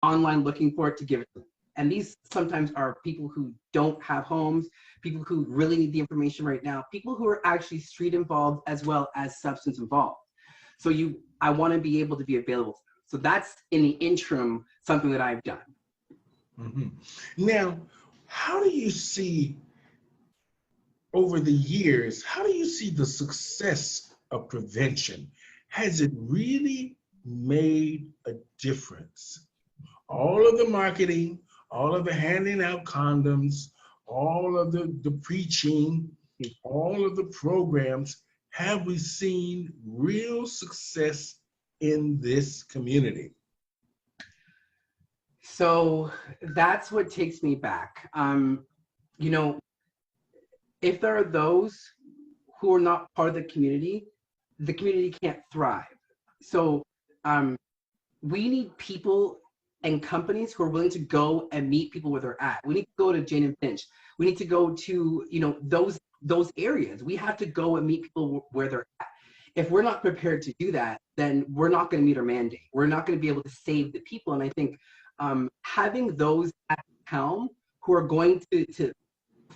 online looking for it to give it to them. And these sometimes are people who don't have homes, people who really need the information right now, people who are actually street involved as well as substance involved. So I want to be able to be available to them. So that's in the interim something that I've done. Mm-hmm. Now, how do you see over the years, how do you see the success of prevention? Has it really made a difference? All of the marketing, all of the handing out condoms, all of the preaching, all of the programs, have we seen real success in this community? So that's what takes me back. You know, if there are those who are not part of the community can't thrive. So we need people and companies who are willing to go and meet people where they're at. We need to go to Jane and Finch. We need to go to, you know, those areas. We have to go and meet people where they're at. If we're not prepared to do that, then we're not going to meet our mandate. We're not going to be able to save the people. And I think having those at the helm who are going to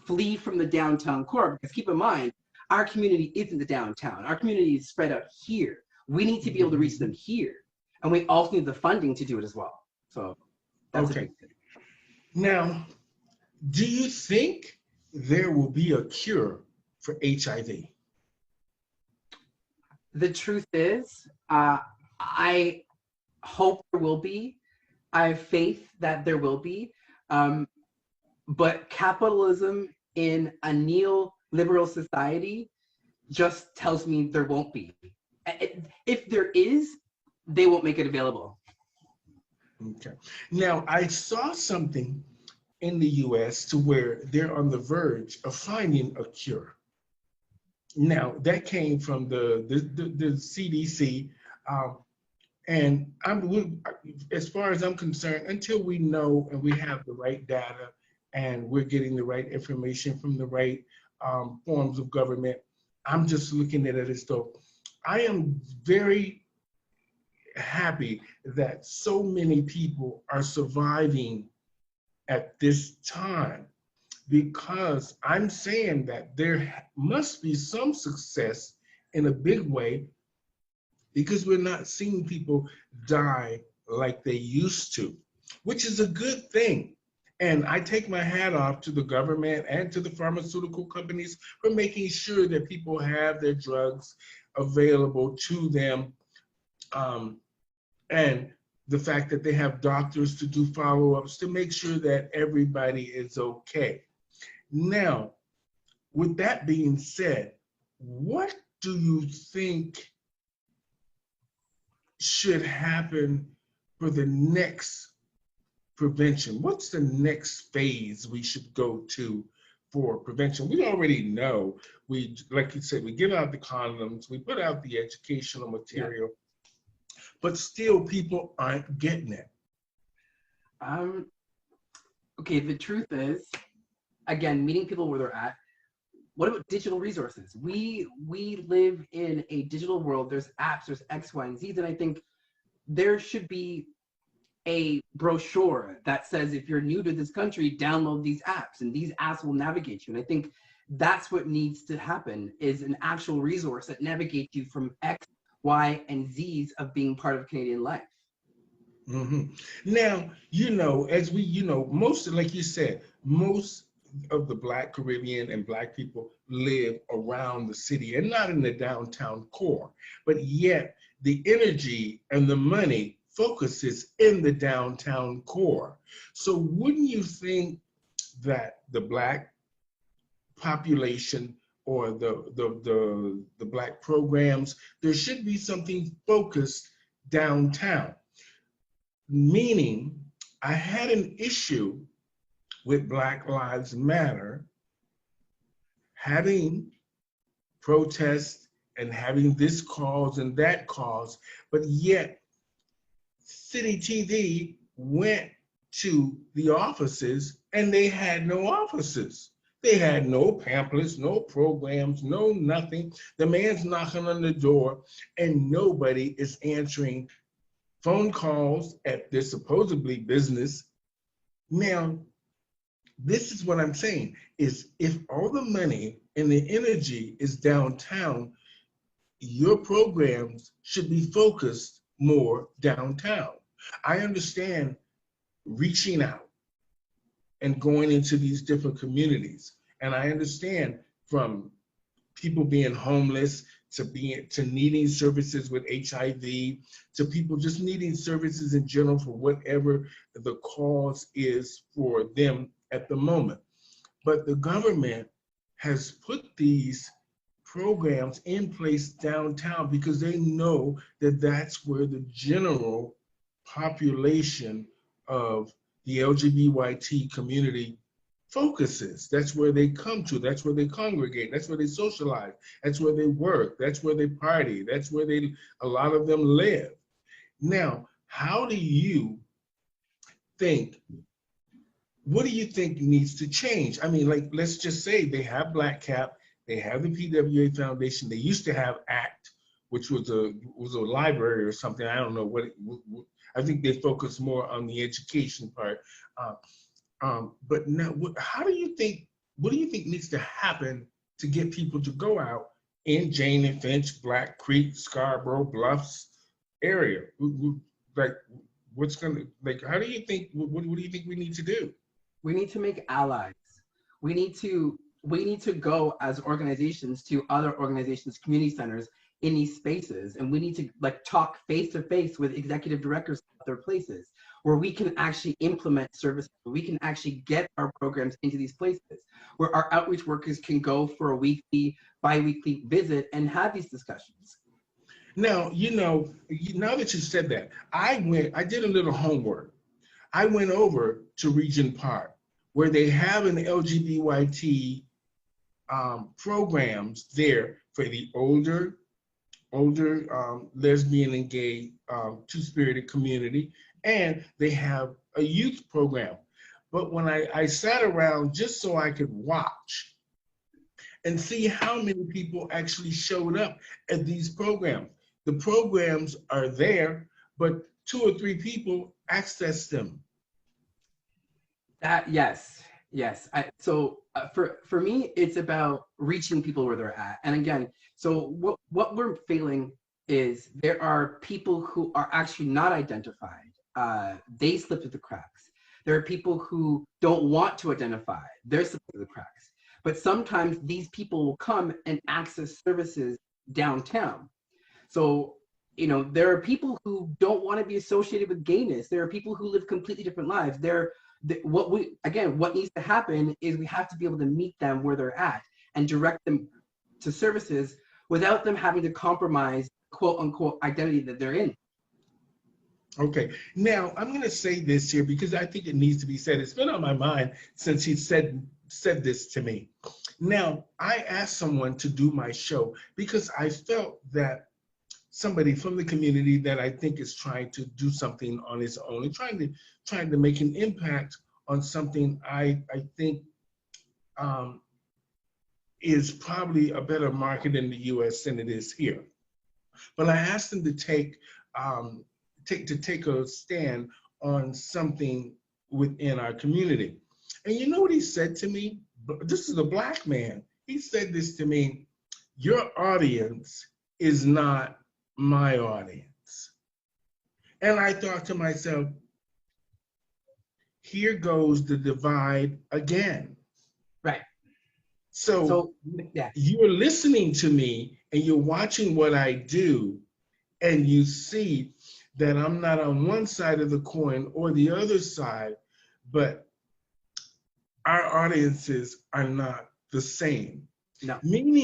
flee from the downtown core, because keep in mind, our community isn't the downtown. Our community is spread out here. We need to be able to reach them here. And we also need the funding to do it as well. So that's okay. Now, do you think there will be a cure for HIV? The truth is, I hope there will be. I have faith that there will be. But capitalism in a neoliberal society just tells me there won't be. If there is, they won't make it available. Okay. Now, I saw something in the US to where they're on the verge of finding a cure. Now, that came from the CDC. And as far as I'm concerned, until we know and we have the right data and we're getting the right information from the right forms of government, I'm just looking at it as though I am very happy that so many people are surviving at this time, because I'm saying that there must be some success in a big way, because we're not seeing people die like they used to, which is a good thing. And I take my hat off to the government and to the pharmaceutical companies for making sure that people have their drugs available to them. And the fact that they have doctors to do follow-ups to make sure that everybody is okay. Now, with that being said, what do you think should happen for the next prevention? What's the next phase we should go to for prevention? We already know, like you said, we give out the condoms, we put out the educational material, but still people aren't getting it. Okay, the truth is, again, meeting people where they're at. What about digital resources? We live in a digital world. There's apps, there's X, Y, and Z, and I think there should be a brochure that says, if you're new to this country, download these apps, and these apps will navigate you. And I think that's what needs to happen, is an actual resource that navigates you from X, Y, and Z's of being part of Canadian life. Mm-hmm. Now, as most, like you said, most of the Black Caribbean and Black people live around the city and not in the downtown core, but yet the energy and the money focuses in the downtown core. So wouldn't you think that the Black population or the Black programs, there should be something focused downtown? Meaning, I had an issue with Black Lives Matter having protests and having this cause and that cause, but yet City TV went to the offices and they had no offices. They had no pamphlets, no programs, no nothing. The man's knocking on the door and nobody is answering phone calls at their supposedly business. Now, this is what I'm saying, is if all the money and the energy is downtown, your programs should be focused more downtown. I understand reaching out and going into these different communities. And I understand from people being homeless to needing services with HIV, to people just needing services in general for whatever the cause is for them at the moment. But the government has put these programs in place downtown because they know that that's where the general population of the LGBTQ community focuses. That's where they come to. That's where they congregate. That's where they socialize. That's where they work. That's where they party. That's where a lot of them live. Now, how do you think, what do you think needs to change? I mean, like, let's just say they have Black Cap, they have the PWA Foundation, they used to have ACT, which was a library or something. I don't know what I think they focus more on the education part. But now, how do you think, what do you think needs to happen to get people to go out in Jane and Finch, Black Creek, Scarborough, Bluffs area? Like, what's gonna, like, how do you think, what do you think we need to do? We need to make allies. We need to go as organizations to other organizations, community centers in these spaces, and we need to like talk face to face with executive directors at their places where we can actually implement services, where we can actually get our programs into these places, where our outreach workers can go for a weekly, bi-weekly visit and have these discussions. Now, now that you said that, I did a little homework. I went over to Regent Park, where they have an LGBT programs there for the older lesbian and gay two-spirited community, and they have a youth program. But when I sat around just so I could watch and see how many people actually showed up at these programs. The programs are there, but 2 or 3 people access them. Yes. So for me, it's about reaching people where they're at. And again, so what we're feeling is there are people who are actually not identified. They slip through the cracks. There are people who don't want to identify. They're slipping through the cracks. But sometimes these people will come and access services downtown. So, there are people who don't want to be associated with gayness. There are people who live completely different lives. What needs to happen is we have to be able to meet them where they're at and direct them to services without them having to compromise quote unquote identity that they're in. Okay, now I'm going to say this here because I think it needs to be said. It's been on my mind since he said this to me. Now, I asked someone to do my show because I felt that somebody from the community that I think is trying to do something on his own and trying to make an impact on something I think is probably a better market in the US than it is here. But I asked him to take a stand on something within our community. And you know what he said to me? This is a Black man. He said this to me: your audience is not my audience. And I thought to myself, here goes the divide again. Right. So yeah. You're listening to me and you're watching what I do, and you see that I'm not on one side of the coin or the other side, but our audiences are not the same. No. Meaning